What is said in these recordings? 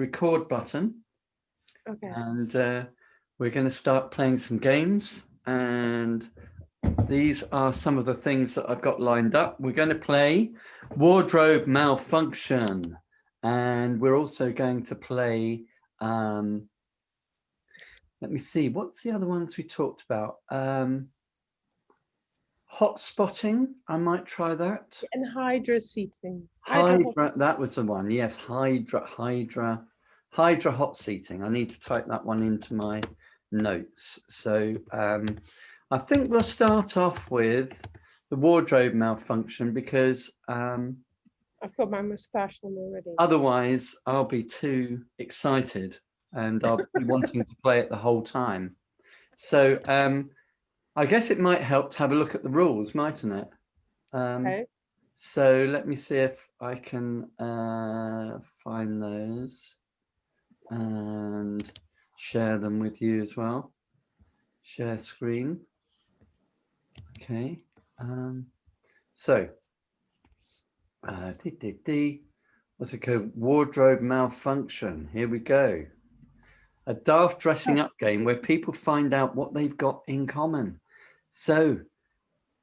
record button. Okay. And we're going to start playing some games. And these are some of the things that I've got lined up. We're going to play Wardrobe Malfunction. And we're also going to play, let me see, what's the other ones we talked about? Hot spotting, I might try that. And Hydra seating. Hydra, that was the one. Yes, Hydra hot seating. I need to type that one into my notes. So I think we'll start off with the wardrobe malfunction because I've got my moustache on already. otherwise I'll be too excited and I'll be wanting to play it the whole time. So I guess it might help to have a look at the rules, mightn't it? Okay. So let me see if I can find those and share them with you as well. Share screen. Okay. So what's it called? Wardrobe malfunction. Here we go. A daft dressing up game where people find out what they've got in common. So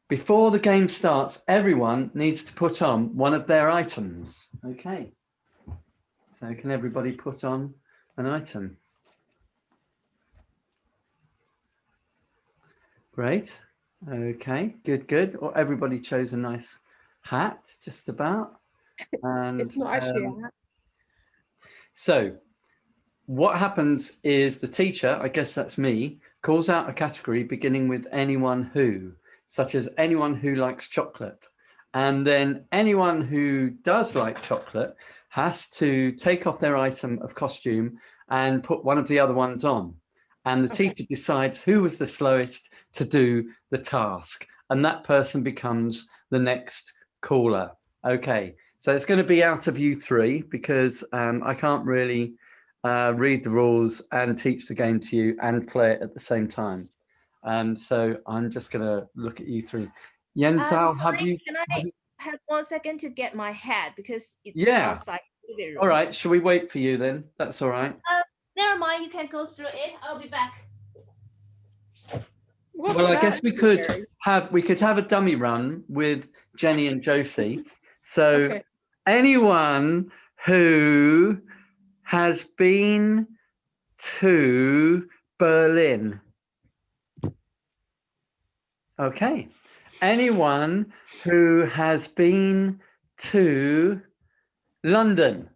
before the game starts, everyone needs to put on one of their items. Okay. So can everybody put on an item? Great. Okay, good. Or everybody chose a nice hat, just about. And It's not actually a hat. so what happens is the teacher, I guess that's me, calls out a category beginning with anyone who, such as anyone who likes chocolate. And then anyone who does like chocolate has to take off their item of costume and put one of the other ones on. And the teacher decides who was the slowest to do the task. And that person becomes the next caller. Okay, so it's going to be out of you three because I can't really read the rules and teach the game to you and play it at the same time. So I'm just going to look at you three. Yenzal, have you? Can I have 1 second to get my hat because it's outside the living room. All right. Shall we wait for you then? That's all right. Never mind. You can go through it. I'll be back. What's well, I that? guess we could have a dummy run with Jenny and Josie. So anyone who has been to Berlin. Okay. Anyone who has been to London.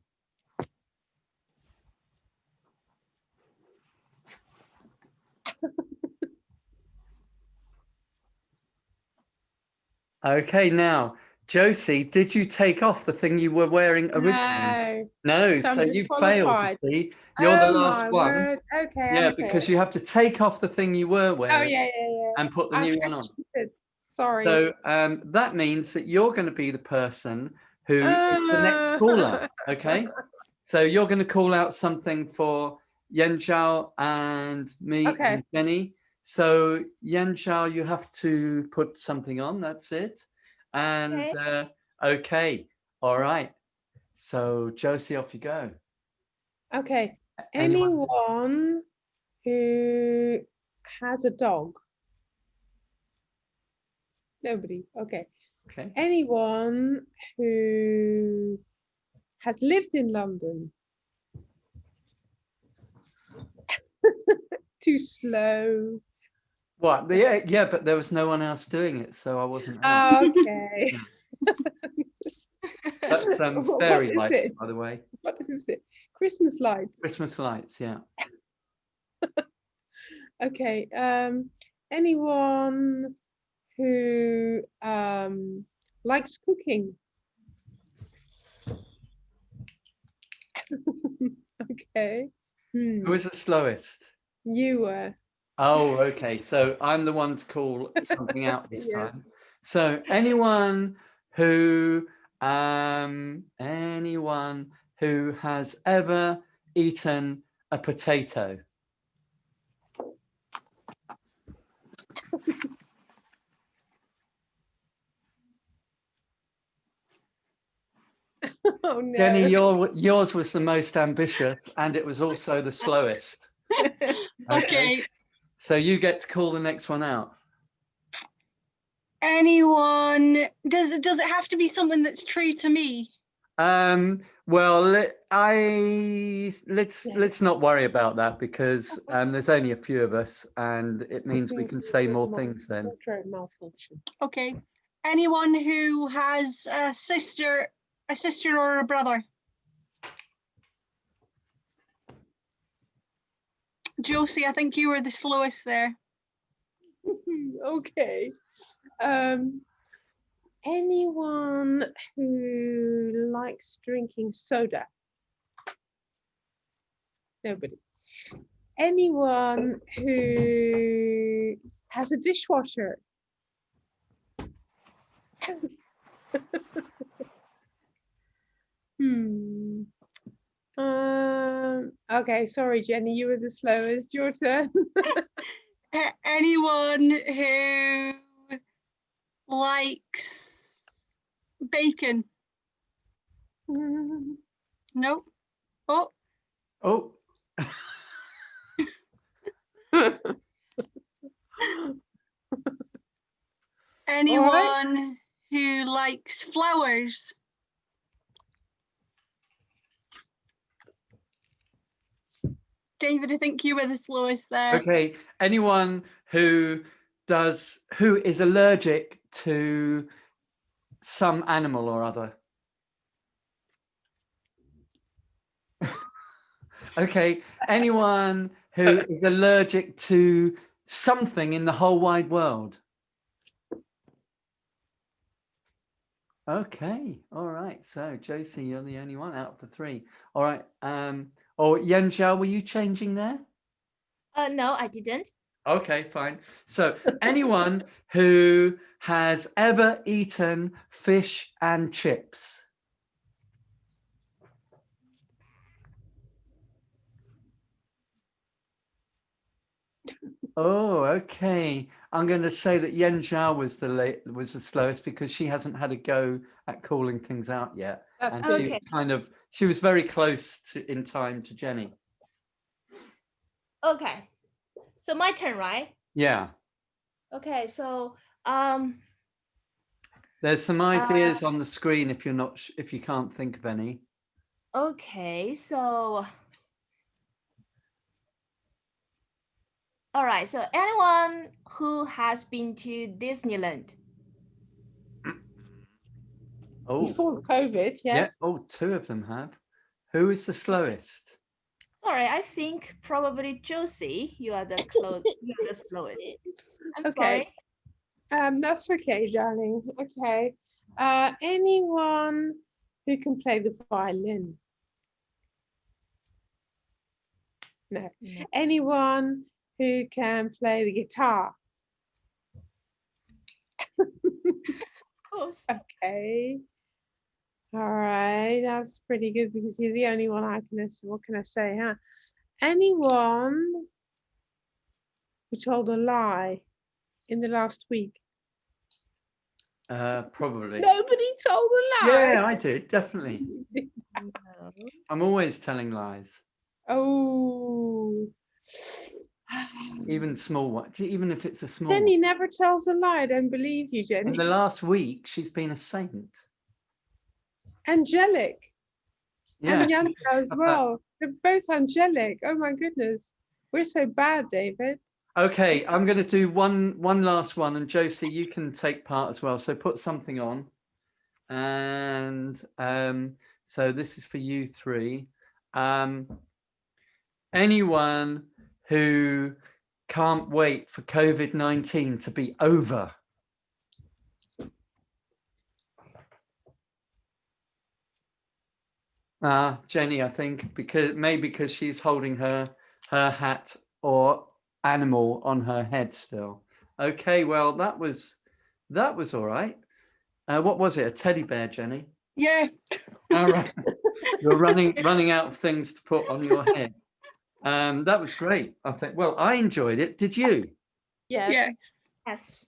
Okay, now, Josie, did you take off the thing you were wearing originally? No, so you failed. See? You're the last one. Word. Okay. Yeah, because you have to take off the thing you were wearing. And put the new one on. Sorry. So that means that you're going to be the person who is the next caller. Okay. So you're going to call out something for Yen Zhao and me and Jenny. So Yen Zhao, you have to put something on. That's it. And okay. All right. So Josie, off you go. Okay. Anyone who has a dog? Nobody. Okay. Anyone who has lived in London? Too slow. What? Yeah, but there was no one else doing it, so I wasn't. Okay. That's fairy lights, by the way. What is it? Christmas lights. Christmas lights, yeah. Okay. Anyone who likes cooking? Okay. Who is the slowest? You were. Oh, okay. So I'm the one to call something out this time. So anyone who has ever eaten a potato. Oh no. Jenny, yours was the most ambitious, and it was also the slowest. Okay. So you get to call the next one out. Anyone? Does it have to be something that's true to me? Well, let's not worry about that because there's only a few of us, and it means we can say more things then. Malfunction. Okay. Anyone who has a sister or a brother? Josie, I think you were the slowest there. Okay. Anyone who likes drinking soda? Nobody. Anyone who has a dishwasher? Okay, sorry, Jenny, you were the slowest. Your turn. Anyone who likes bacon? No. Oh. Oh. Anyone who likes flowers? David, I think you were the slowest there. Okay. Anyone who is allergic to some animal or other? Okay. Anyone who is allergic to something in the whole wide world? Okay. All right. So Josie, you're the only one out of the three. All right. Or Yanjiao, were you changing there? No, I didn't. Okay, fine. So anyone who has ever eaten fish and chips? Oh, okay. I'm going to say that Yen Zhao was the slowest because she hasn't had a go at calling things out yet. That's And it. she was very close in time to Jenny. Okay. So my turn, right? Yeah. Okay, so There's some ideas on the screen if you can't think of any. okay, so all right, so anyone who has been to Disneyland? Oh, Before COVID, yeah. yes. Oh, two of them have. Who is the slowest? Sorry, I think probably Josie, you are the you're the slowest. I'm Okay. sorry. That's okay, darling. Okay. Anyone who can play the violin? No. No. Anyone who can play the guitar? Of course. Okay. All right, that's pretty good because you're the only one I can. What can I say, huh? Anyone who told a lie in the last week? Probably. Nobody told a lie. Yeah, I did, definitely. No. I'm always telling lies, Oh. even small ones, even if it's a small Jenny one. never tells a lie. I don't believe you, Jenny. In the last week, she's been a saint. Angelic. Yeah. And Yanka as well. They're both angelic. Oh my goodness. We're so bad, David. Okay, I'm going to do one last one, and Josie, you can take part as well. So put something on, and so this is for you three. Anyone who can't wait for COVID-19 to be over? Jenny, I think because she's holding her hat or animal on her head still. Okay, well that was all right. What was it? A teddy bear, Jenny? Yeah. All right. You're running out of things to put on your head. That was great. I think. Well, I enjoyed it. Did you? Yes. Yes.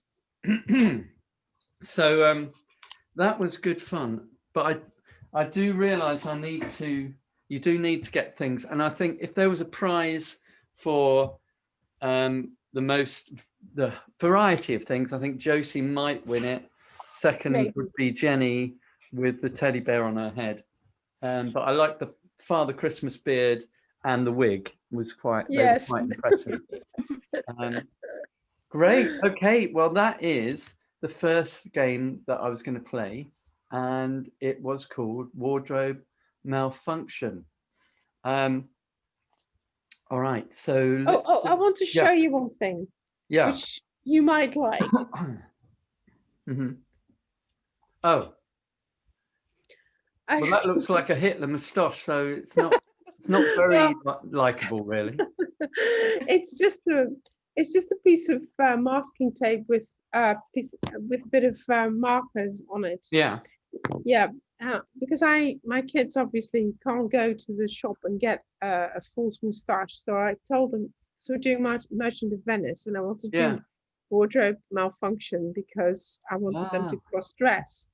So that was good fun. But I do realise you do need to get things. And I think if there was a prize for the variety of things, I think Josie might win it. Second Maybe. would be Jenny with the teddy bear on her head. But I like the Father Christmas beard and the wig was quite Yes. impressive. Great. Okay. Well, that is the first game that I was going to play, and it was called Wardrobe Malfunction. All right. So I want to show you one thing, which you might like. Oh. Well, that looks like a Hitler moustache, so it's not very likable, really. It's just a piece of masking tape with a bit of markers on it. Yeah. Yeah, because my kids obviously can't go to the shop and get a false moustache, so I told them, so we're doing Merchant of Venice, and I wanted to do Wardrobe Malfunction because I wanted them to cross dress.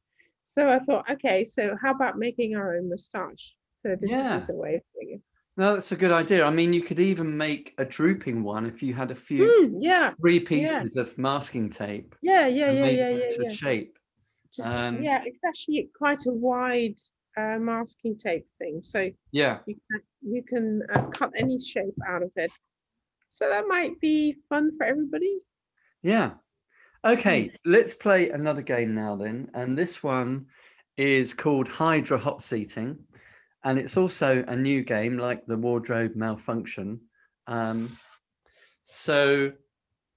So I thought, okay, so how about making our own moustache? So this is a way of doing it. No, that's a good idea. I mean, you could even make a drooping one if you had a few 3 pieces of masking tape. To shape. It's actually quite a wide masking tape thing. So you can cut any shape out of it. So that might be fun for everybody. Yeah. Okay, let's play another game now then. And this one is called Hydra Hot Seating. And it's also a new game like the Wardrobe Malfunction. So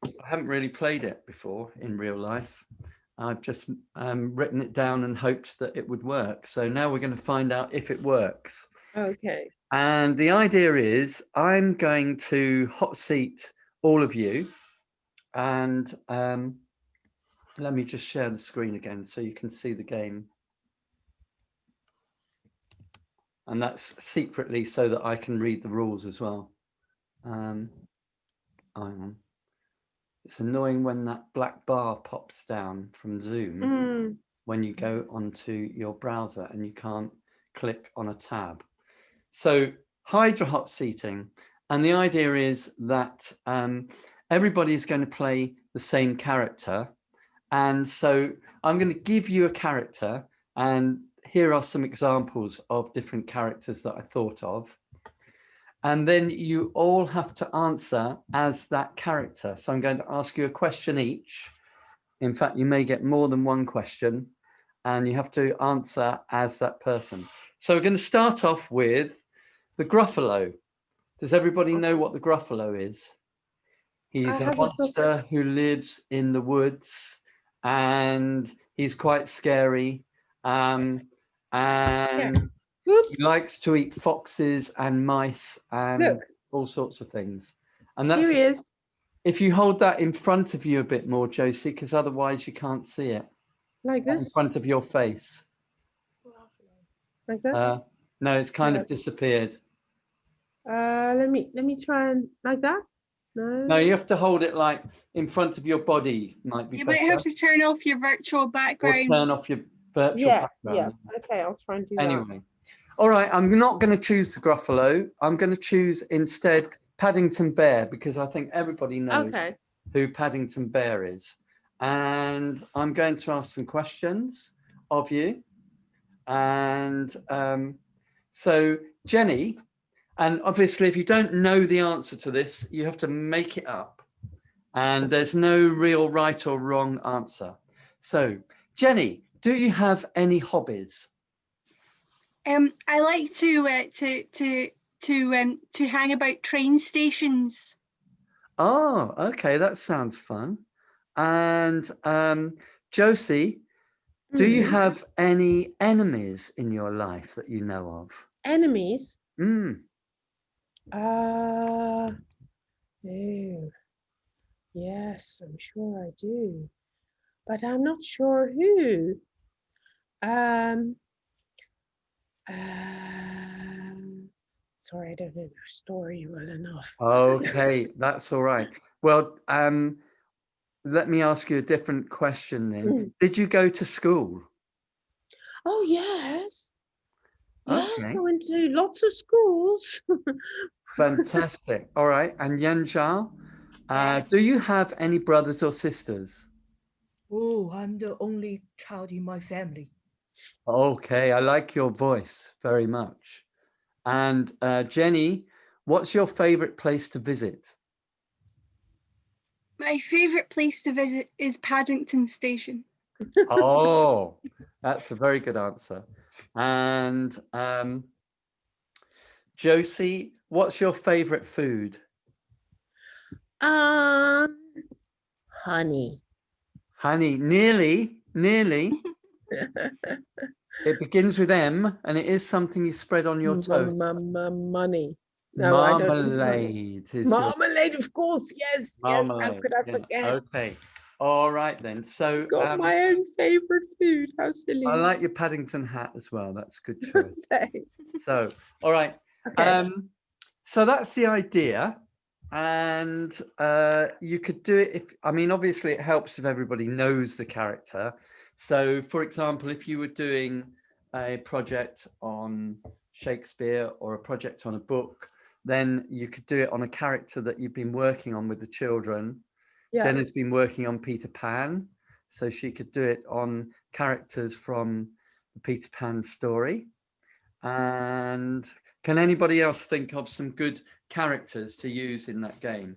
I haven't really played it before in real life. I've just written it down and hoped that it would work. So now we're going to find out if it works. Okay. And the idea is I'm going to hot seat all of you. And let me just share the screen again so you can see the game. And that's secretly so that I can read the rules as well. It's annoying when that black bar pops down from Zoom when you go onto your browser and you can't click on a tab. So Hydra Hot Seating. And the idea is that everybody is going to play the same character. And so I'm going to give you a character, and here are some examples of different characters that I thought of. And then you all have to answer as that character. So I'm going to ask you a question each. In fact, you may get more than one question, and you have to answer as that person. So we're going to start off with the Gruffalo. Does everybody know what the Gruffalo is? He's a monster who lives in the woods, and he's quite scary. And he likes to eat foxes and mice and all sorts of things. And that's here he is. If you hold that in front of you a bit more, Josie, because otherwise you can't see it. Like this? In front of your face. Like that? No, it's kind of disappeared. Let me try and like that. No, you have to hold it like in front of your body. Might be. You better. might have to turn off your virtual background. Or turn off your virtual background. Yeah. Okay, I'll try and do that. Anyway, all right. I'm not going to choose the Gruffalo. I'm going to choose instead Paddington Bear because I think everybody knows who Paddington Bear is. And I'm going to ask some questions of you. And so Jenny. And obviously, if you don't know the answer to this, you have to make it up. And there's no real right or wrong answer. So, Jenny, do you have any hobbies? I like to hang about train stations. Oh, okay, that sounds fun. And Josie, do you have any enemies in your life that you know of? Enemies? Mm. No. Yes, I'm sure I do, but I'm not sure who. Sorry, I don't know their story well enough. Okay, that's all right. Well, let me ask you a different question then. Did you go to school? Oh, yes. Yes, Okay. I went to lots of schools. Fantastic. All right. And Yanjao, Yes. do you have any brothers or sisters? Oh, I'm the only child in my family. Okay, I like your voice very much. And Jenny, what's your favorite place to visit? My favourite place to visit is Paddington Station. Oh, that's a very good answer. And Josie, what's your favorite food? Honey. Honey, nearly. It begins with M and it is something you spread on your toast. Money. No, I don't eat honey. Marmalade is your Marmalade, of course. Yes, yes. How marmalade. could I Yeah, forget? okay. All right then. So Got my own favorite food. How silly. I like your Paddington hat as well. That's a good choice. Thanks. So, all right. Okay. So that's the idea. And you could do it if, I mean, obviously it helps if everybody knows the character. So, for example, if you were doing a project on Shakespeare or a project on a book, then you could do it on a character that you've been working on with the children. Yeah. Jenna's been working on Peter Pan, so she could do it on characters from the Peter Pan story. And can anybody else think of some good characters to use in that game?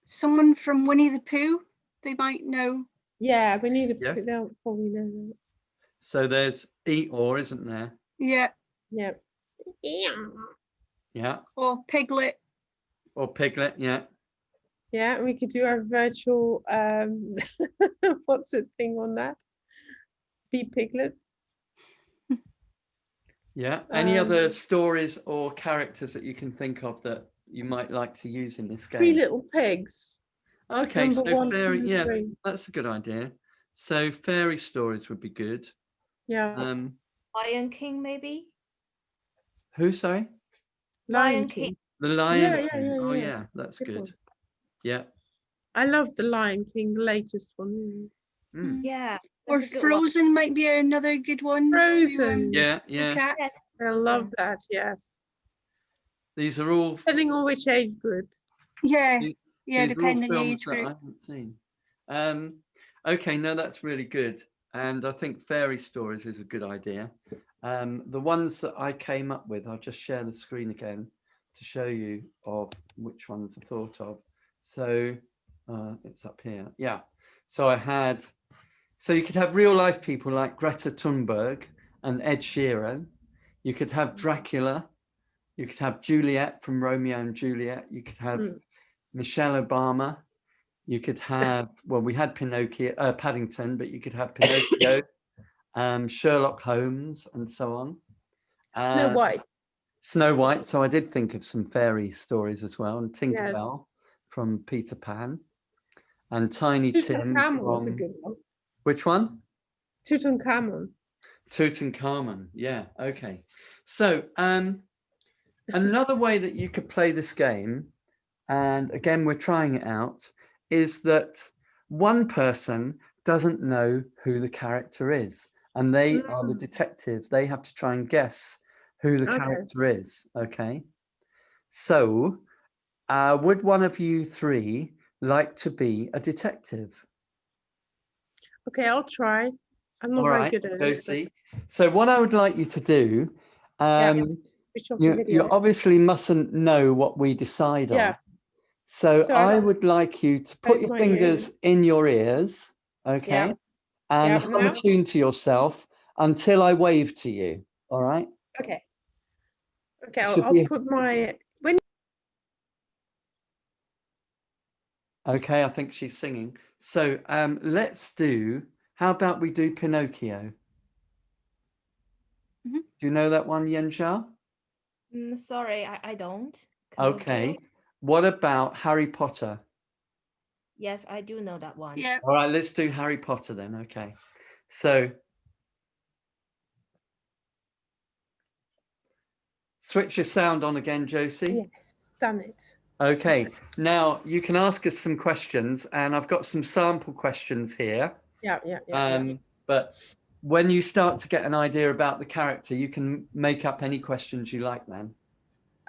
Someone from Winnie the Pooh, they might know. Yeah, we need to Yeah. they'll probably know that. So there's Eeyore, isn't there? Yeah, Yeah. Yeah. or Piglet. Or Piglet, yeah. Yeah, we could do our virtual what's the thing on that? Be Piglet. Yeah. Any other Um, stories or characters that you can think of that you might like to use in this Three game? Little Pigs. Okay, Number so 1, 2, fairy, yeah, 3. that's a good idea. So fairy stories would be good. Yeah. Lion King, maybe? Who, sorry? Lion King. The Lion Yeah, yeah, King. yeah, Oh yeah. yeah, that's Good good. one. Yeah. I love the Lion King, the latest one. Mm. Yeah. Or That's a good one. Frozen might be another good one. Frozen. Yeah, To yeah. look at. Yes. I love that, yes. These are all Depending on which age group. Yeah, These- yeah, these are all depending films age that I group. haven't seen. Okay, no, that's really good. And I think fairy stories is a good idea. The ones that I came up with, I'll just share the screen again to show you of which ones I thought of. So it's up here. Yeah. So so you could have real life people like Greta Thunberg and Ed Sheeran. You could have Dracula. You could have Juliet from Romeo and Juliet. You could have Michelle Obama. You could have, well, we had Pinocchio, Paddington, but you could have Pinocchio, Sherlock Holmes, and so on. Snow White. Snow White. So I did think of some fairy stories as well, and Yes. Tinkerbell from Peter Pan, and Tiny Tim Tutankhamun was a from good one. which one? Tutankhamun. Tutankhamun. Yeah. Okay. So another way that you could play this game, and again we're trying it out, is that one person doesn't know who the character is, and they are the detective. They have to try and guess who the Okay. character is. Okay. So, would one of you three like to be a detective? Okay, I'll try. I'm not All very right, good at go it. but- see. So, what I would like you to do, Switch off the you video. obviously mustn't know what we decide on. Yeah. So, So I I would like you to put close your my fingers ears. in your ears, okay, Yeah. and Yeah, hum now? a tune to yourself until I wave to you. All right. Okay. Okay, Should I'll be- put my when Okay, I think she's singing. So, let's do. How about we do Pinocchio? Mhm. Do you know that one, Yensha? Sorry, I don't. Okay. Pinocchio? What about Harry Potter? Yes, I do know that one. Yeah. All right, let's do Harry Potter then. Okay. So switch your sound on again, Josie. yes, done it. Okay, now you can ask us some questions, and I've got some sample questions here. Yeah, yeah, yeah. But when you start to get an idea about the character, you can make up any questions you like then.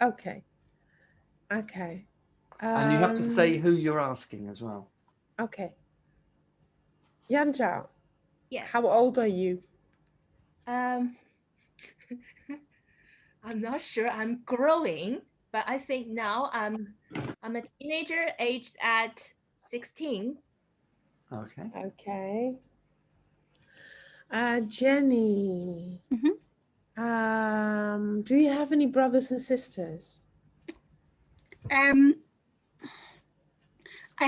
Okay. Okay. And you have to say who you're asking as well. Okay. Yanjiao, Yes. how old are you? I'm not sure. I'm growing, but I think now I'm a teenager aged at 16. Okay. Okay. Jenny. Do you have any brothers and sisters? I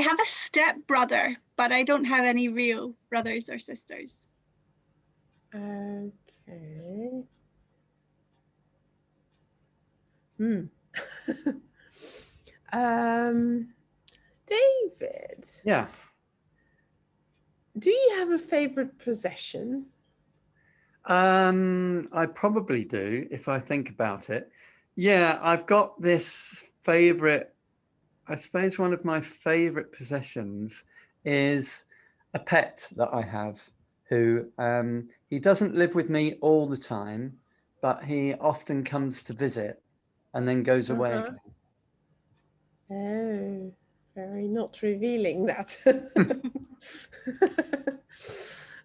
have a step brother, but I don't have any real brothers or sisters. Okay. David. Yeah. Do you have a favorite possession? I probably do if I think about it. Yeah, I've got this favorite. I suppose one of my favorite possessions is a pet that I have who he doesn't live with me all the time, but he often comes to visit and then goes away again. Oh, very not revealing that.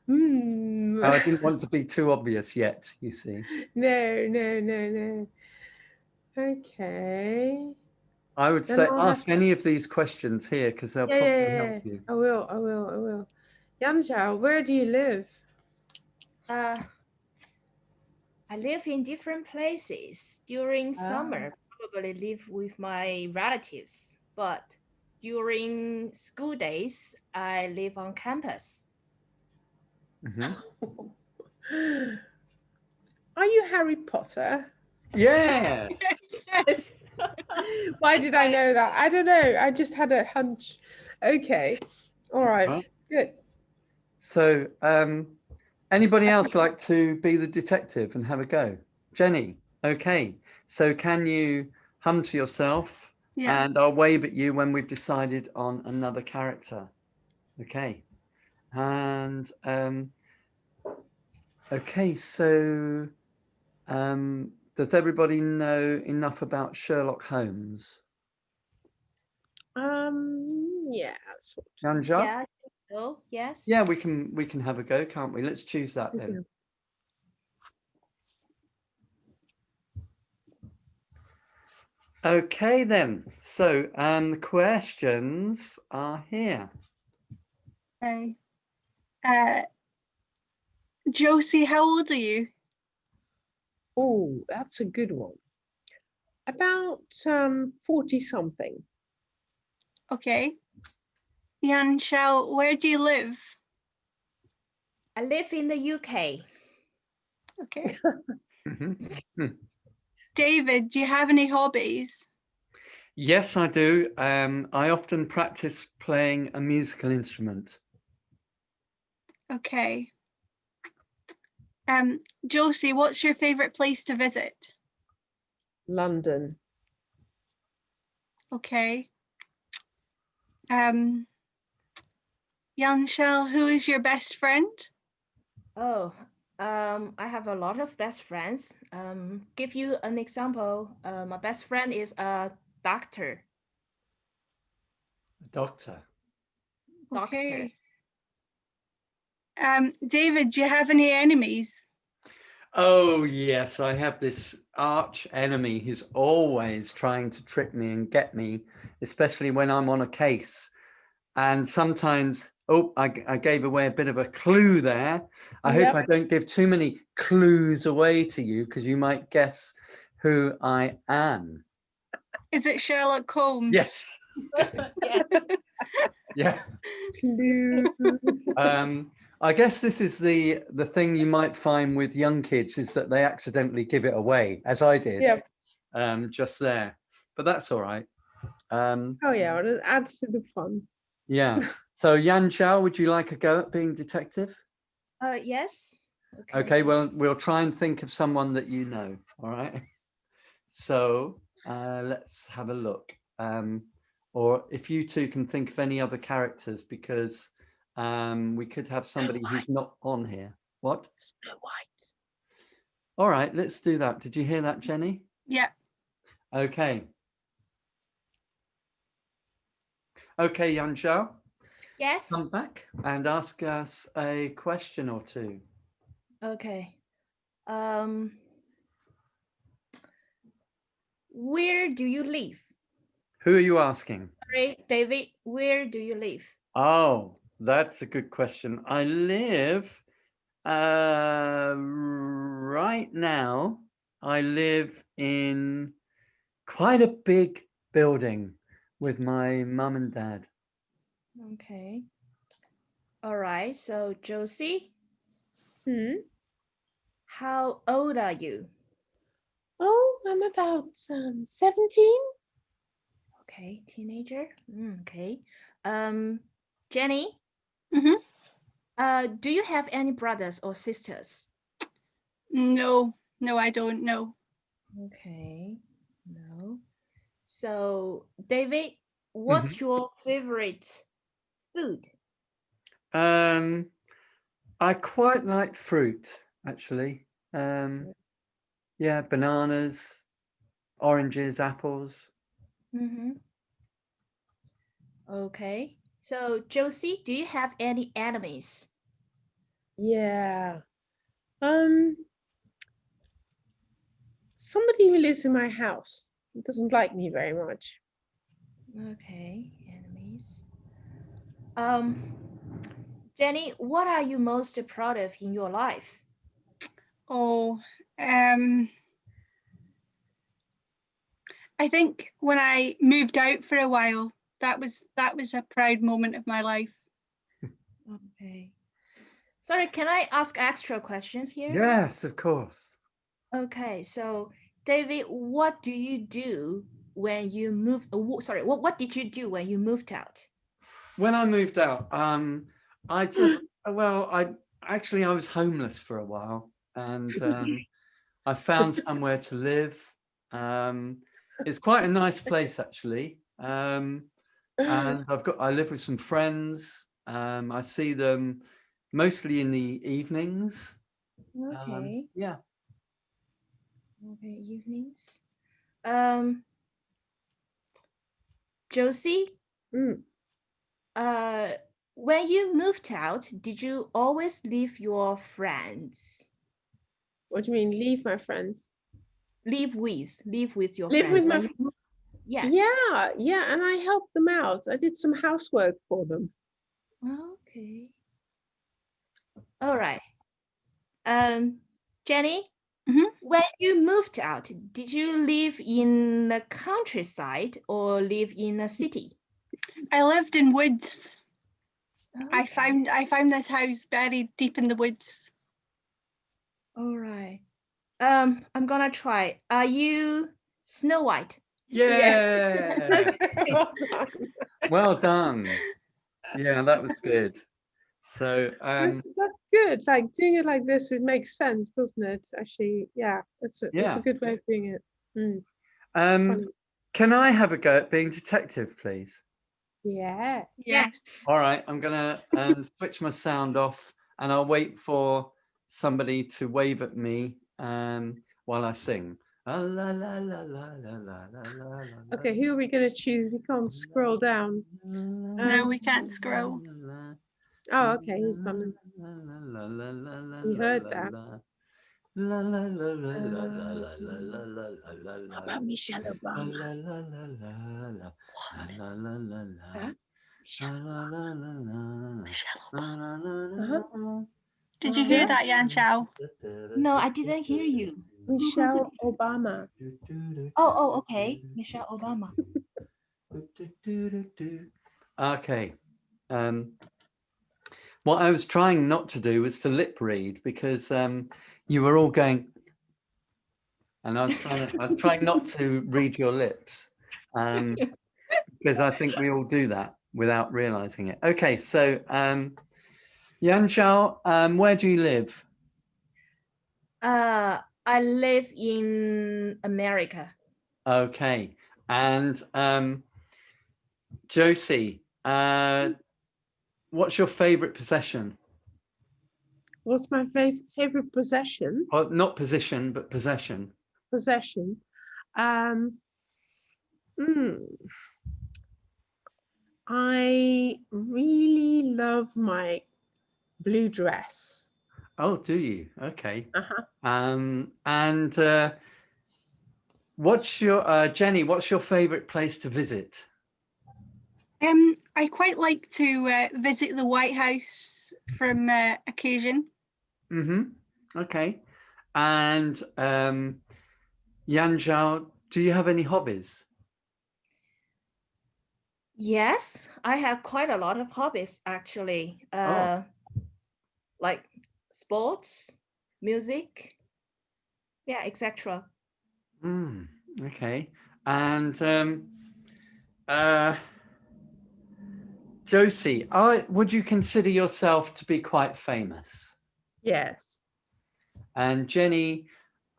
I didn't want to be too obvious yet, you see. No. Okay. I would Then say I'll ask have to- any of these questions here because they'll probably help you. I will. Yanjiao, where do you live? I live in different places. During summer, probably live with my relatives, but during school days, I live on campus. Are you Harry Potter? Yeah. Yes. Why did I know that? I don't know. I just had a hunch. Okay. All right. Good. So, anybody else like to be the detective and have a go? Jenny, okay. So can you hum to yourself? Yeah. And I'll wave at you when we've decided on another character. Okay. And okay, so does everybody know enough about Sherlock Holmes? Yeah. Yanja? Yeah, I think so. Yes. Yeah, we can have a go, can't we? Let's choose that then. Okay then. So the questions are here. Okay. Josie, how old are you? Oh, that's a good one. About 40 something. Okay. Yanshao, where do you live? I live in the UK. Okay. Mhm. David, do you have any hobbies? Yes, I do. I often practice playing a musical instrument. Okay. Josie, what's your favorite place to visit? London. Okay. Yanshao, who is your best friend? Oh, I have a lot of best friends. Give you an example. My best friend is a doctor. Doctor. Okay. David, do you have any enemies? Oh yes, I have this arch enemy who's always trying to trick me and get me, especially when I'm on a case. And sometimes, oh, I gave away a bit of a clue there. I hope I don't give too many clues away to you because you might guess who I am. Is it Sherlock Holmes? Yes. Yes. Yeah. I guess this is the thing you might find with young kids is that they accidentally give it away, as I did. Just there, but that's all right. Oh yeah, well, it adds to the fun. Yeah. So Yan Chao, would you like a go at being detective? Yes. Okay. Well, we'll try and think of someone that you know. All right. So let's have a look. or if you two can think of any other characters, because we could have somebody who's not on here. What? Snow White. All right, let's do that. Did you hear that, Jenny? Yeah. Okay. Okay, Yan Zhao, Yes. come back and ask us a question or two. Okay. Where do you live? Who are you asking? Sorry, David, where do you live? Oh, that's a good question. I live right now. I live in quite a big building with my mum and dad. Okay. All right. So, Josie, how old are you? Oh, I'm about 17. Okay, teenager. Okay. Jenny, Mhm. do you have any brothers or sisters? No, I don't know. Okay. No. So, David, what's your favorite food? I quite like fruit, actually. Yeah, bananas, oranges, apples. Mm-hmm. Okay. So, Josie, do you have any enemies? Yeah. Somebody who lives in my house doesn't like me very much. Okay, enemies. Jenny, what are you most proud of in your life? Oh, I think when I moved out for a while, that was a proud moment of my life. Okay. Sorry, can I ask extra questions here? Yes, of course. Okay, so David, what do you do when you move? Sorry, what did you do when you moved out? When I moved out, I just well, I was homeless for a while, and I found somewhere to live. It's quite a nice place, actually, and I live with some friends. I see them mostly in the evenings. Okay. Yeah. Okay, evenings. Josie, Mm. when you moved out, did you always leave your friends? What do you mean, leave my friends? Live with your Live friends with my when you moved? Yes. Yeah, and I helped them out. I did some housework for them. Okay. All right. Jenny, Mhm. when you moved out, did you live in the countryside or live in a city? I lived in woods. I Okay. found this house buried deep in the woods. All right. I'm gonna try. Are you Snow White? Yeah. Well done. Well done. Yeah, that was good. So, That's good. Like doing it like this, it makes sense, doesn't it? Actually, yeah, it's a yeah. good way of doing it. Um, can I have a go at being detective, please? Yeah. Yes. All right, I'm gonna switch my sound off, and I'll wait for somebody to wave at me while I sing. Okay, who are we going to choose? We can't scroll down. No, we can't scroll. Oh, okay, he's done it. We heard that. How about Michelle Obama? Did you hear that, Yan Chao? No, I didn't hear you. Michelle Obama. Oh, okay. Michelle Obama. Okay. What I was trying not to do was to lip read, because you were all going, and I was trying not to read your lips, because I think we all do that without realizing it. Okay, so Yan Zhao, where do you live? I live in America. Okay, and Josie, what's your favorite possession? What's my favorite possession? Well, not position, but possession. Possession. Hmm. I really love my blue dress. Oh, do you? Okay. Uh-huh. And what's your Jenny? What's your favorite place to visit? I quite like to visit the White House from occasion. Mm-hmm. Okay. And Yan Zhao, do you have any hobbies? Yes, I have quite a lot of hobbies actually. Like sports, music, yeah, etc. Okay. And Josie, would you consider yourself to be quite famous? Yes. And Jenny,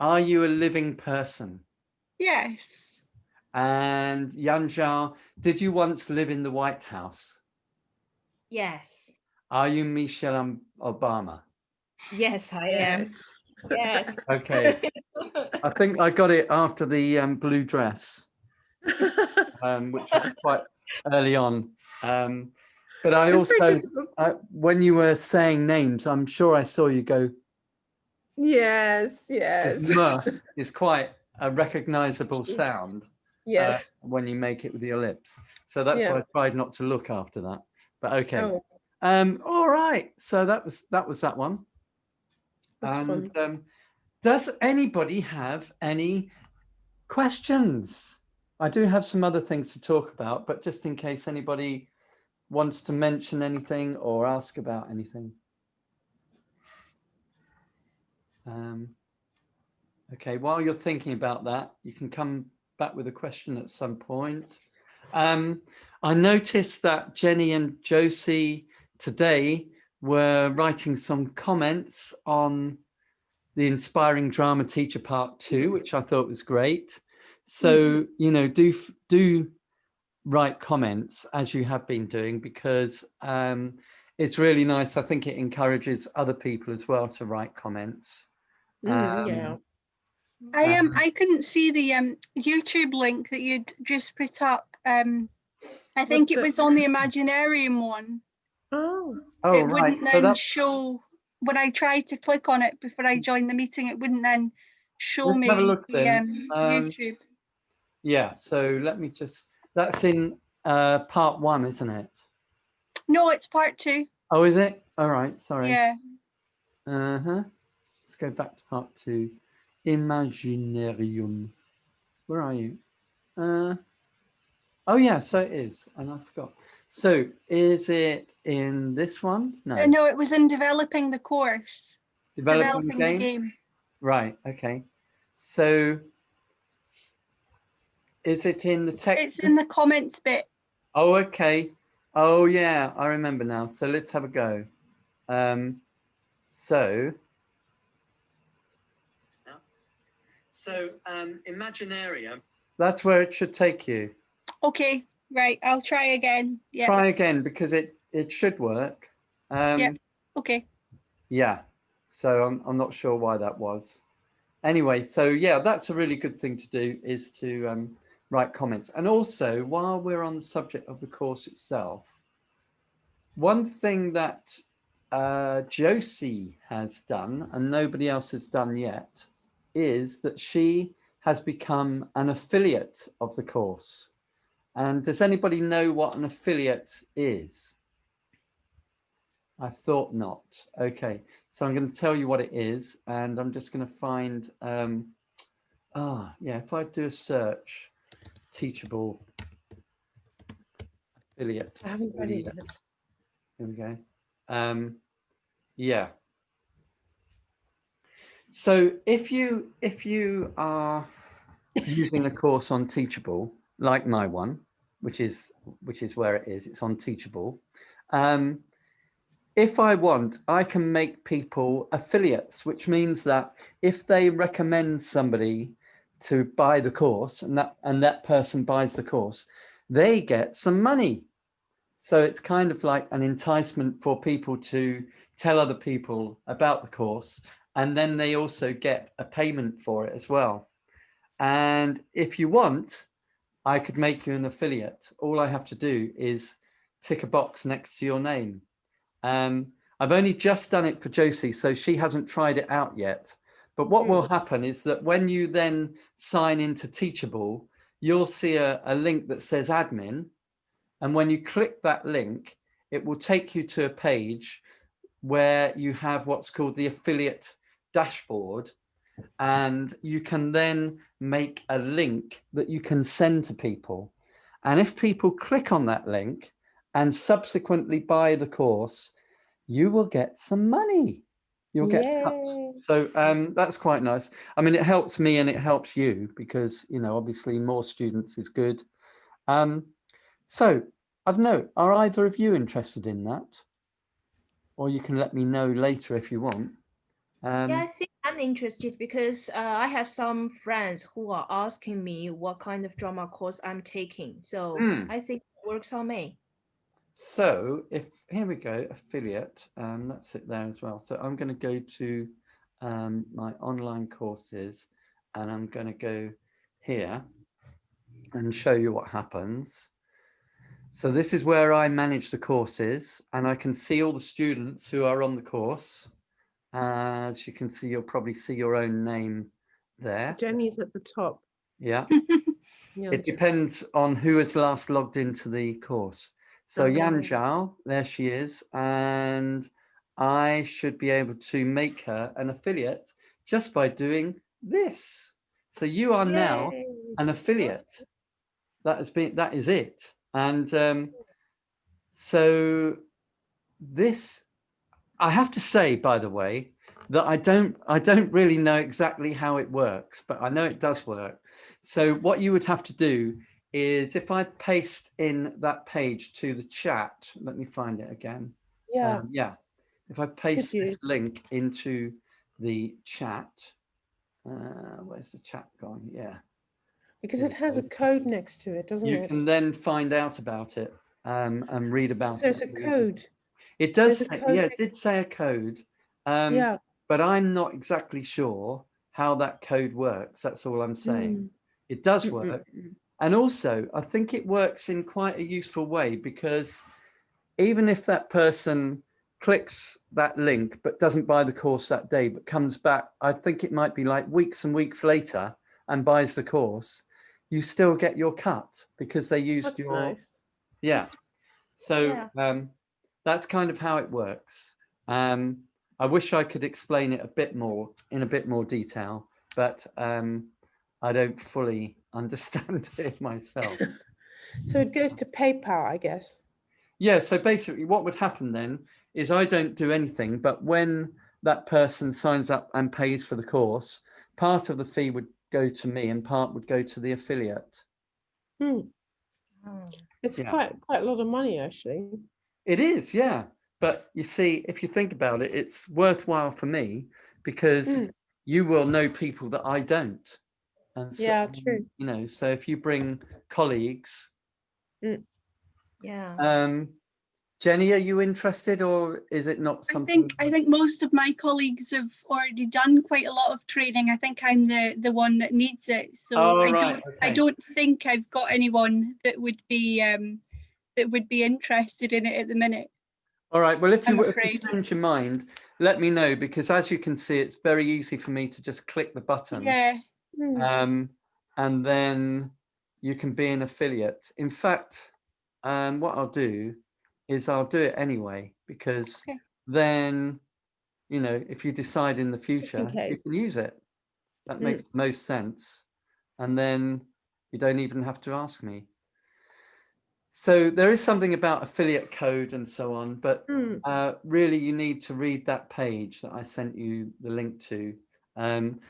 are you a living person? Yes. And Yan Zhao, did you once live in the White House? Yes. Are you Michelle Obama? Yes, I am. Yes. Okay. I think I got it after the blue dress, which was quite early on. But I It's pretty also, cool. when you were saying names, I'm sure I saw you go, Yes, yes. It's quite a recognizable sound Yes. when you make it with your lips. So that's why I tried not to look after that. But okay. Oh, All right. So that was that one. that's And fun. does anybody have any questions? I do have some other things to talk about, but just in case anybody wants to mention anything or ask about anything. Okay, while you're thinking about that, you can come back with a question at some point. I noticed that Jenny and Josie today were writing some comments on the Inspiring Drama Teacher Part 2, which I thought was great. So, you know, do write comments as you have been doing, because it's really nice. I think it encourages other people as well to write comments. Yeah. I couldn't see the YouTube link that you'd just put up. I think it was on the Imaginarium one. Oh. Oh, It right. wouldn't So then show, when I tried to click on it before I joined the meeting, it wouldn't then show let's me have a look the then. YouTube. Yeah, so let me just, that's in part 1, isn't it? No, it's part 2. Oh, is it? All right, sorry. Yeah. Let's go back to part 2. Imaginarium. Where are you? Oh yeah, so it is, and I forgot. So is it in this one? No. No, it was in developing the course. Developing the the game? game. Right, okay. So is it in the text? It's in the comments bit. Oh, okay. Oh yeah, I remember now. So let's have a go. So Imaginarium, that's where it should take you. Okay, right, I'll try again. Yeah. Try again, because it should work. Yeah. Okay. Yeah, so I'm not sure why that was. Anyway, so yeah, that's a really good thing to do, is to write comments. And also, while we're on the subject of the course itself, one thing that Josie has done and nobody else has done yet is that she has become an affiliate of the course. And does anybody know what an affiliate is? I thought not. Okay, so I'm going to tell you what it is, and I'm just going to find, yeah, if I do a search, Teachable affiliate. I haven't got it yet. Here we go. Yeah. So if you are using a course on Teachable, like my one, which is where it is, it's on Teachable. If I want, I can make people affiliates, which means that if they recommend somebody to buy the course, and that person buys the course, they get some money. So it's kind of like an enticement for people to tell other people about the course, and then they also get a payment for it as well. And if you want, I could make you an affiliate. All I have to do is tick a box next to your name. I've only just done it for Josie, so she hasn't tried it out yet. But what will happen is that when you then sign into Teachable, you'll see a link that says admin. And when you click that link, it will take you to a page where you have what's called the affiliate dashboard. And you can then make a link that you can send to people. And if people click on that link and subsequently buy the course, you will get some money. You'll get cut. Yay. So that's quite nice. I mean, it helps me and it helps you because, you know, obviously more students is good. So I don't know, are either of you interested in that? Or you can let me know later if you want. Yeah, I think I'm interested because I have some friends who are asking me what kind of drama course I'm taking. So I think it works on me. So if here we go, affiliate, that's it there as well. So I'm going to go to my online courses and I'm going to go here and show you what happens. So this is where I manage the courses and I can see all the students who are on the course. As you can see, you'll probably see your own name there. Jenny's at the top. Yeah. Yeah. It depends on who has last logged into the course. So Yan Okay. Zhao, there she is, and I should be able to make her an affiliate just by doing this. So you are now Yay. an affiliate. That is it. And so this, I have to say, by the way, that I don't really know exactly how it works, but I know it does work. So what you would have to do is if I paste in that page to the chat, let me find it again. Yeah. Yeah, if I paste you? this link into the chat, where's the chat gone? Yeah, Because here it we has a go. code next to it, doesn't You it? can then find out about it and read about So it. it's a code. It does There's a say, code yeah, it next- did say a code, Yeah. but I'm not exactly sure how that code works. That's all I'm saying. It does work. And also, I think it works in quite a useful way because even if that person clicks that link but doesn't buy the course that day, but comes back, I think it might be like weeks and weeks later and buys the course, you still get your cut because they used That's your, nice. yeah. So Yeah. that's kind of how it works. I wish I could explain it in a bit more detail, but I don't fully understand it myself. So it goes to PayPal, I guess. Yeah, so basically what would happen then is I don't do anything, but when that person signs up and pays for the course, part of the fee would go to me and part would go to the affiliate. Oh. It's Yeah. quite a lot of money, actually. It is, yeah. But you see, if you think about it, it's worthwhile for me because you will know people that I don't. And so, Yeah, true. you know, so if you bring colleagues, Yeah. Jenny, are you interested or is it not something? I think most of my colleagues have already done quite a lot of training. I think I'm the one that needs it. So Oh, I right, I okay. don't think I've got anyone that would be interested in it at the minute. All right. Well, if I'm you afraid. change your mind, let me know because as you can see, it's very easy for me to just click the button. Yeah. And then you can be an affiliate. In fact, what I'll do is I'll do it anyway because Okay. then, you know, if you decide in the future, you case. can use it. That makes the most sense. And then you don't even have to ask me. So there is something about affiliate code and so on, but really you need to read that page that I sent you the link to. And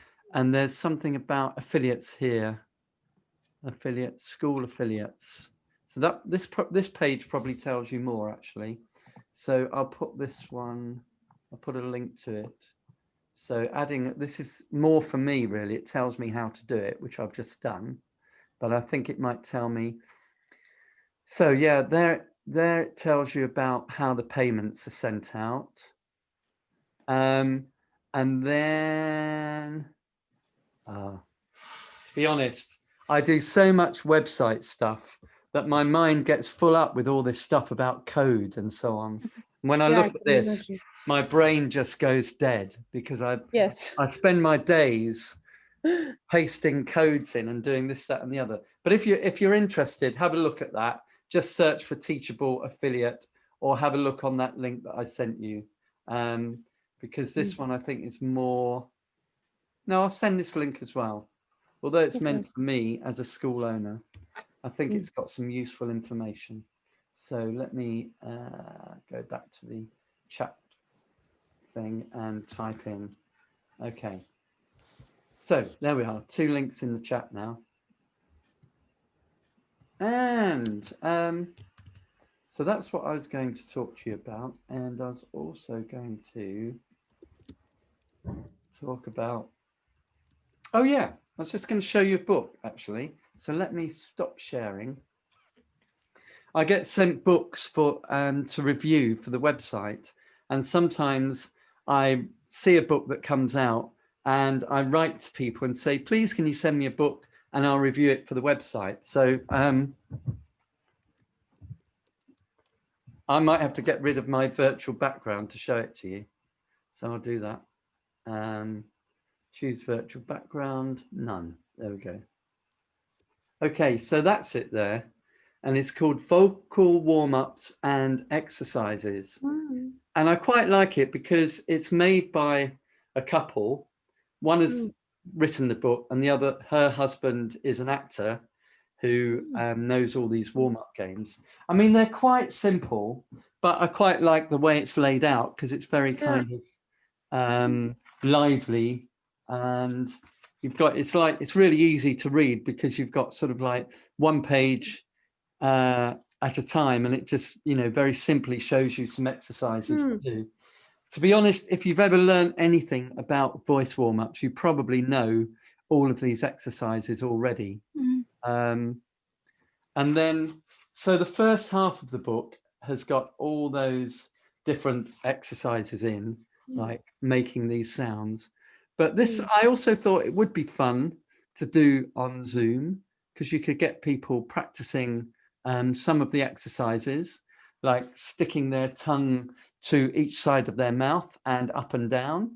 there's something about affiliates here, affiliates, school affiliates. So that this page probably tells you more actually. So I'll put this one, I'll put a link to it. So adding, this is more for me really, it tells me how to do it, which I've just done, but I think it might tell me. So yeah, there there it tells you about how the payments are sent out. And then, to be honest, I do so much website stuff that my mind gets full up with all this stuff about code and so on. When I look at this, my brain just goes dead because I spend my days pasting codes in and doing this, that, and the other. But if you're interested, have a look at that. Just search for Teachable Affiliate or have a look on that link that I sent you. Because this one I think is more. No, I'll send this link as well. Although it's meant for me as a school owner, I think it's got some useful information. So let me go back to the chat thing and type in. Okay. So there we are, 2 links in the chat now. And so that's what I was going to talk to you about. And I was also going to talk about, oh yeah, I was just going to show you a book actually. So let me stop sharing. I get sent books for to review for the website. And sometimes I see a book that comes out and I write to people and say, please, can you send me a book and I'll review it for the website. So I might have to get rid of my virtual background to show it to you. So I'll do that. Choose virtual background, none. There we go. Okay, so that's it there. And it's called Vocal Warm-Ups and Exercises. And I quite like it because it's made by a couple. One has written the book and the other, her husband is an actor who knows all these warm-up games. I mean, they're quite simple, but I quite like the way it's laid out because it's very kind of lively, and you've got, it's really easy to read because you've got sort of like 1 page at a time, and it just, you know, very simply shows you some exercises to do. To be honest, if you've ever learned anything about voice warm-ups, you probably know all of these exercises already. And then, so the first half of the book has got all those different exercises in, like making these sounds. But this, I also thought it would be fun to do on Zoom because you could get people practicing some of the exercises, like sticking their tongue to each side of their mouth and up and down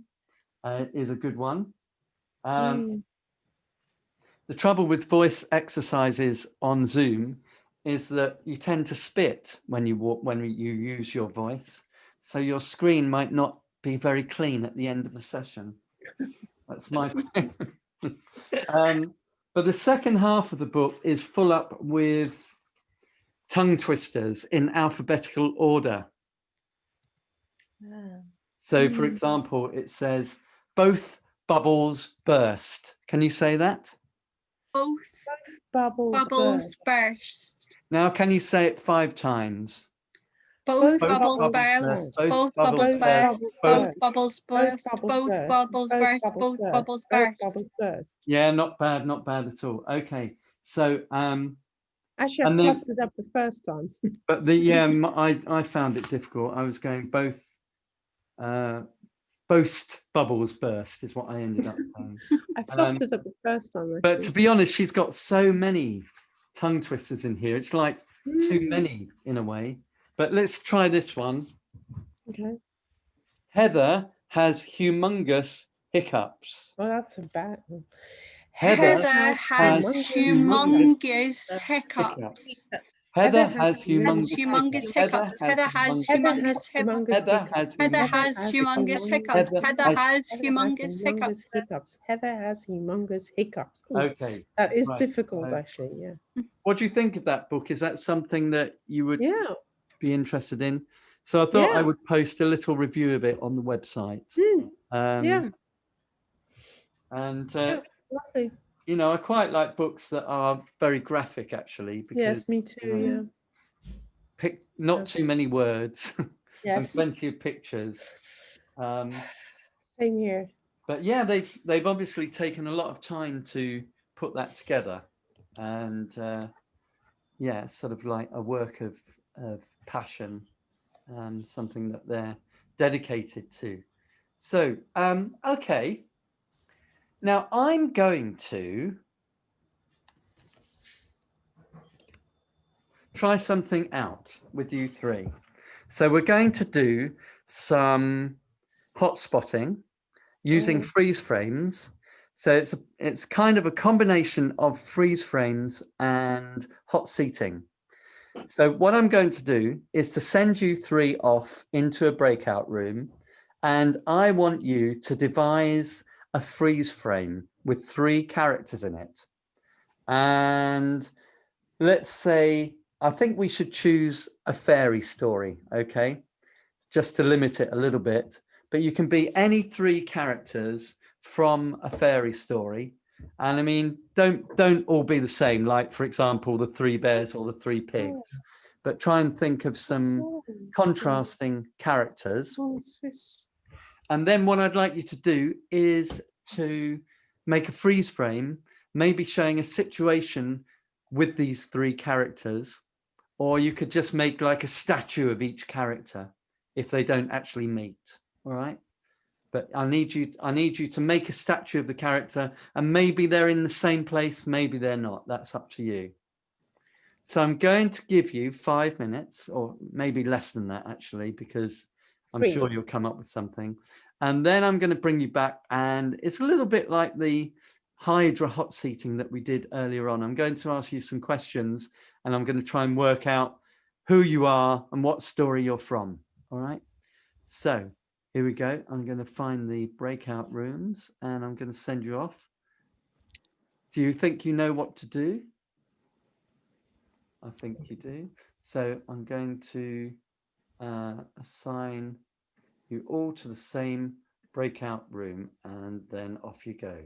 is a good one. The trouble with voice exercises on Zoom is that you tend to spit when you use your voice, so your screen might not be very clean at the end of the session. That's my thing. But the second half of the book is full up with tongue twisters in alphabetical order. So, for example, it says, both bubbles burst. Can you say that? Both bubbles burst. Now, can you say it 5 times? Both bubbles burst. Both bubbles burst. Both bubbles burst. Both bubbles burst. Both bubbles burst. Yeah, not bad at all. Okay, so actually, I fluffed it up the first time. But I found it difficult. I was going both bubbles burst is what I ended up saying. I fluffed it up the first time. Actually. But to be honest, she's got so many tongue twisters in here. It's like too many in a way. But let's try this one. Okay. Heather has humongous hiccups. Well, that's a bad one. Heather has humongous hiccups. Heather has humongous hiccups. Heather has humongous hiccups. Heather has humongous hiccups. Heather has humongous hiccups. Heather has humongous hiccups. Okay. That is difficult, actually. Yeah. What do you think of that book? Is that something that you would be interested in? So I thought I would post a little review of it on the website. And lovely. You know, I quite like books that are very graphic, actually. Because, yes, me too. Pick not too many words. Yes. And plenty of pictures. Same here. But yeah, they've obviously taken a lot of time to put that together, and yeah, it's sort of like a work of of passion, something that they're dedicated to. So, okay. Now I'm going to try something out with you three. So we're going to do some hot spotting using freeze frames. So it's kind of a combination of freeze frames and hot seating. So what I'm going to do is to send you three off into a breakout room, and I want you to devise a freeze frame with three characters in it. And let's say, I think we should choose a fairy story, okay? Just to limit it a little bit, but you can be any three characters from a fairy story. And I mean, don't all be the same, like for example, the three bears or the three pigs, but try and think of some contrasting characters. And then what I'd like you to do is to make a freeze frame, maybe showing a situation with these three characters, or you could just make like a statue of each character if they don't actually meet. All right. But I need you to make a statue of the character, and maybe they're in the same place, maybe they're not. That's up to you. So I'm going to give you 5 minutes, or maybe less than that, actually, because I'm sure you'll come up with something. And then I'm going to bring you back, and it's a little bit like the Hydra hot seating that we did earlier on. I'm going to ask you some questions, and I'm going to try and work out who you are and what story you're from. All right. So here we go. I'm going to find the breakout rooms, and I'm going to send you off. Do you think you know what to do? I think you do. So I'm going to assign you all to the same breakout room, and then off you go.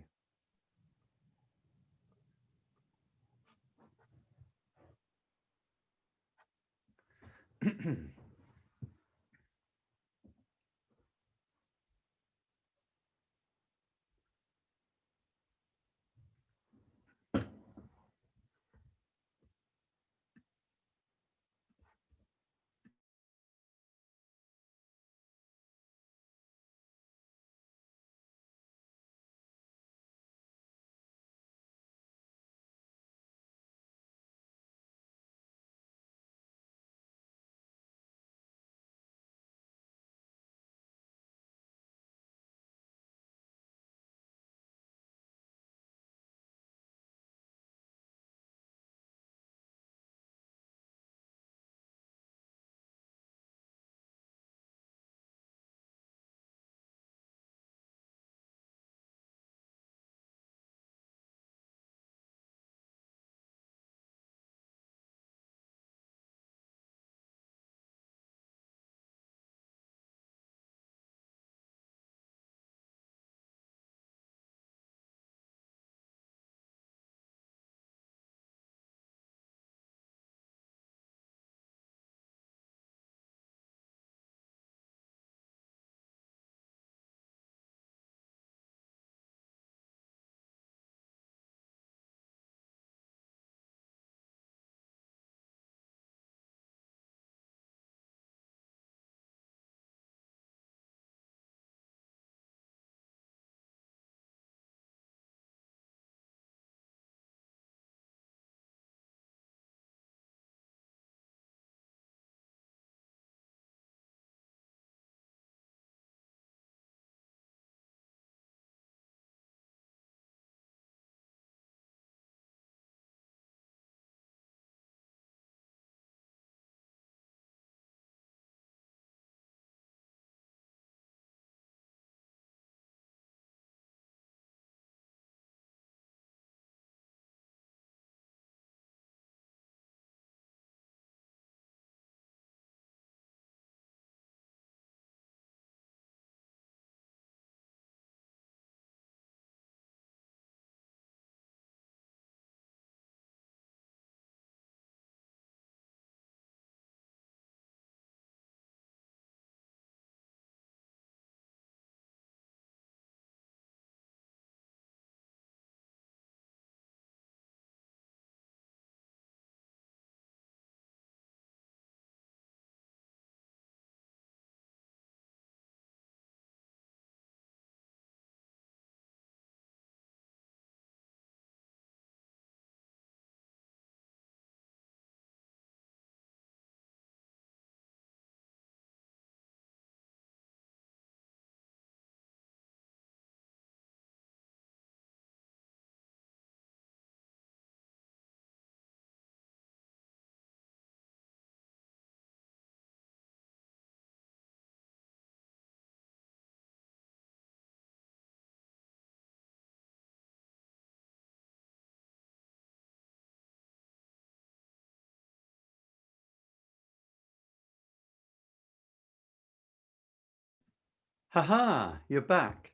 Haha, you're back.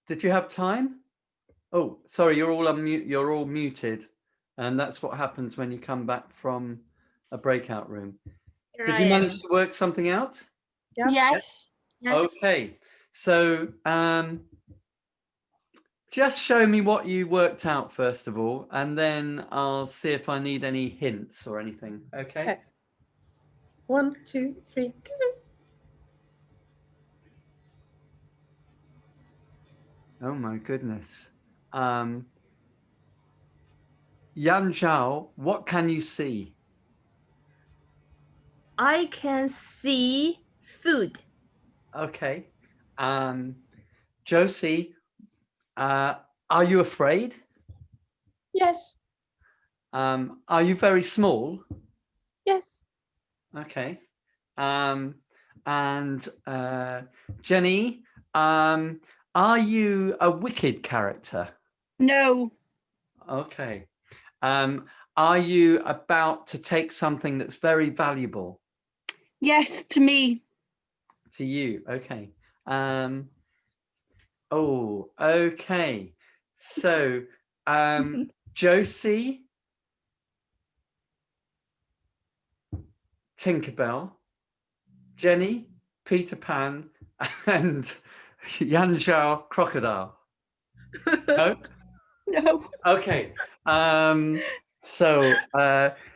Did you have time? Oh, sorry, you're all unmute. You're all muted, and that's what happens when you come back from a breakout room. Here Did I you am. manage to work something out? Yep. Yes. Yes. Okay, so just show me what you worked out first of all, and then I'll see if I need any hints or anything. Okay. Okay. 1, 2, 3, go. Oh my goodness. Yan Zhao, what can you see? I can see food. Okay. Josie, are you afraid? Yes. Are you very small? Yes. Okay. And Jenny, are you a wicked character? No. Okay. Are you about to take something that's very valuable Yes, to me. to you? Okay. Oh, okay. So, Josie, Tinkerbell, Jenny, Peter Pan, and Yan Zhao, Crocodile. No? No. Okay. So,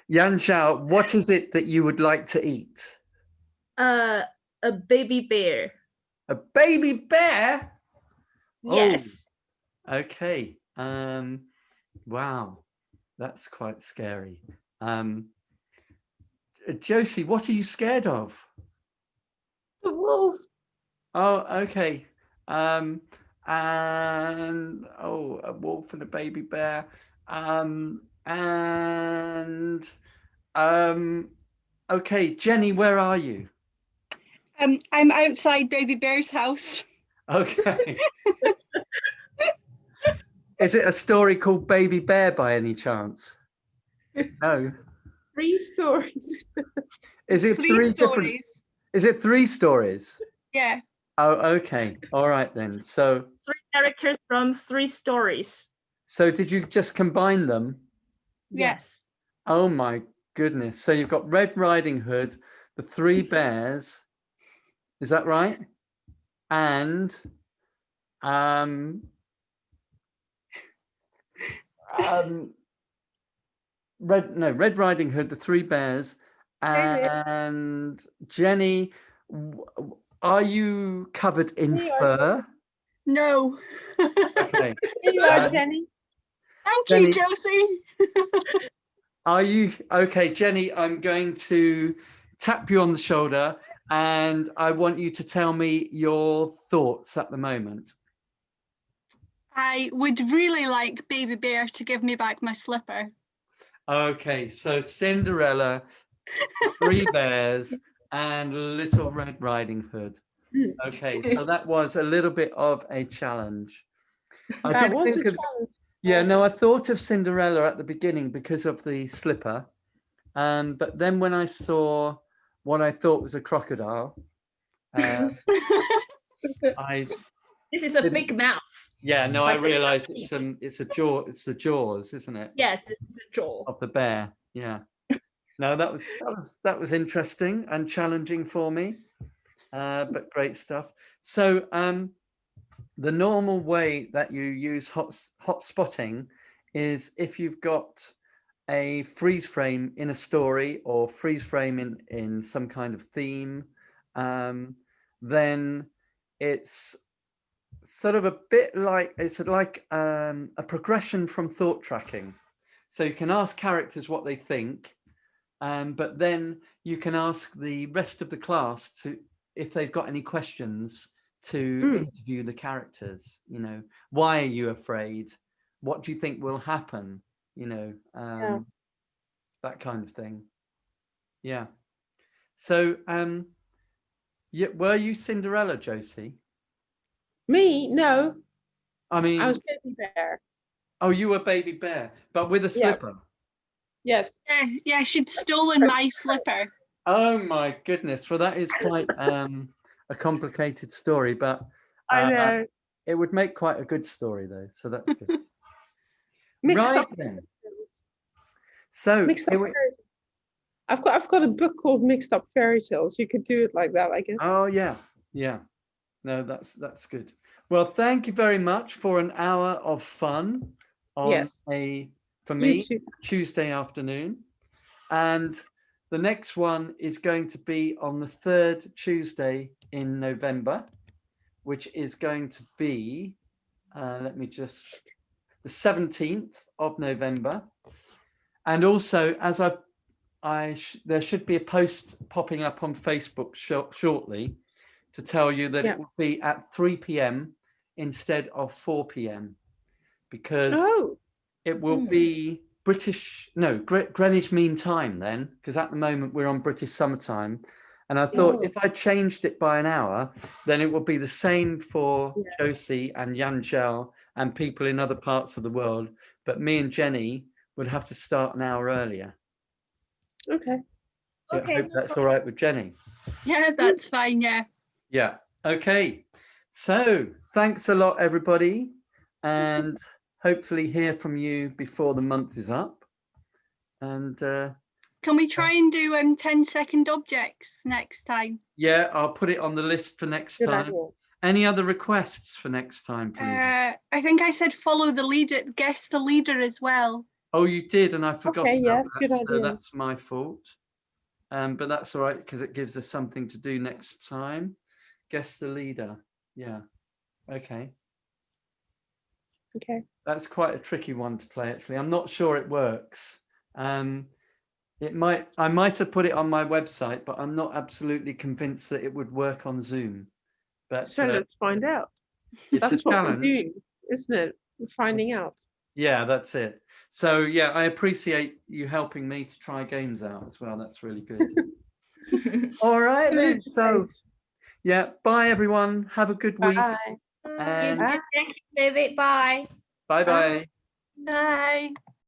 Yan Zhao, what is it that you would like to eat? A baby bear. A baby bear? Yes. Oh, okay. Wow, that's quite scary. Josie, what are you scared of? The wolf. Oh, okay. And oh, a wolf and a baby bear. And okay, Jenny, where are you? I'm outside Baby Bear's house. Okay. Is it a story called Baby Bear by any chance? No. 3 stories. Is it Three three different? stories. Is it 3 stories? Yeah. Oh, okay. All right then. So 3 characters from 3 stories. did you just combine them? Yes. Oh my goodness. So you've got Red Riding Hood, the 3 bears. Is that right? And Red Riding Hood, the 3 bears, and Jenny, are you covered in Here you are. fur? No. Okay. Here you are, Um, Jenny. Thank Jenny- you, Josie. Are you okay, Jenny? I'm going to tap you on the shoulder, and I want you to tell me your thoughts at the moment. I would really like Baby Bear to give me back my slipper. Okay, so Cinderella, 3 bears, and Little Red Riding Hood. Okay, so that was a little bit of a challenge. I That did was a think of, challenge. yeah, no, I thought of Cinderella at the beginning because of the slipper. But then when I saw what I thought was a crocodile, I This is a didn't- big mouth. yeah, no, I Like a realized monkey. it's the jaws, isn't it? Yes, it's a jaw. Of the bear. Yeah. No, that was interesting and challenging for me. But great stuff. So the normal way that you use hot spotting is if you've got a freeze frame in a story or freeze frame in some kind of theme, then it's sort of a bit like a progression from thought tracking. So you can ask characters what they think, but then you can ask the rest of the class to if they've got any questions to interview the characters. You know, why are you afraid? What do you think will happen? You know, that kind of thing. Yeah. So, yeah, were you Cinderella, Josie? Me? No. I mean, I was Baby Bear. oh, you were Baby Bear, but with a Yeah. slipper. Yes. Yeah, she'd stolen my slipper. Oh my goodness! Well, that is quite a complicated story, but I know. It would make quite a good story though, so that's good. Mixed Right up. then. So Mixed up. here we- I've got a book called Mixed Up Fairy Tales. You could do it like that, I guess. oh yeah, yeah. No, that's good. Well, thank you very much for an hour of fun on Yes. for You me, too. Tuesday afternoon. And the next one is going to be on the 3rd Tuesday in November, which is going to be, let me just, the 17th of November. And also, as there should be a post popping up on Facebook shortly to tell you that it will be at 3 p.m. instead of 4 p.m. because it will be Greenwich Mean Time then, because at the moment we're on British summertime. And I thought if I changed it by an hour, then it would be the same for Josie and Yanjel and people in other parts of the world. But me and Jenny would have to start an hour earlier. Okay. I hope that's all right with Jenny. Yeah, that's fine. Yeah. Yeah. Okay. So thanks a lot, everybody. And hopefully hear from you before the month is up. And can we try and do 10-second objects next time? Yeah, I'll put it on the list for next time. Any other requests for next time, please? I think I said follow the leader, guess the leader as well. Oh, you did, and I forgot about yes, that, good so idea. that's my fault. But that's all right, because it gives us something to do next time. Guess the leader. Yeah. Okay. Okay. That's quite a tricky one to play, actually. I'm not sure it works. I might have put it on my website, but I'm not absolutely convinced that it would work on Zoom. But so let's find out. It's That's a what challenge. we're doing, isn't it? We're finding out. Yeah, that's it. So yeah, I appreciate you helping me to try games out as well. That's really good. All right then. So yeah, bye everyone. Have a good week. Bye. And Thank you, David. Bye. bye. Bye.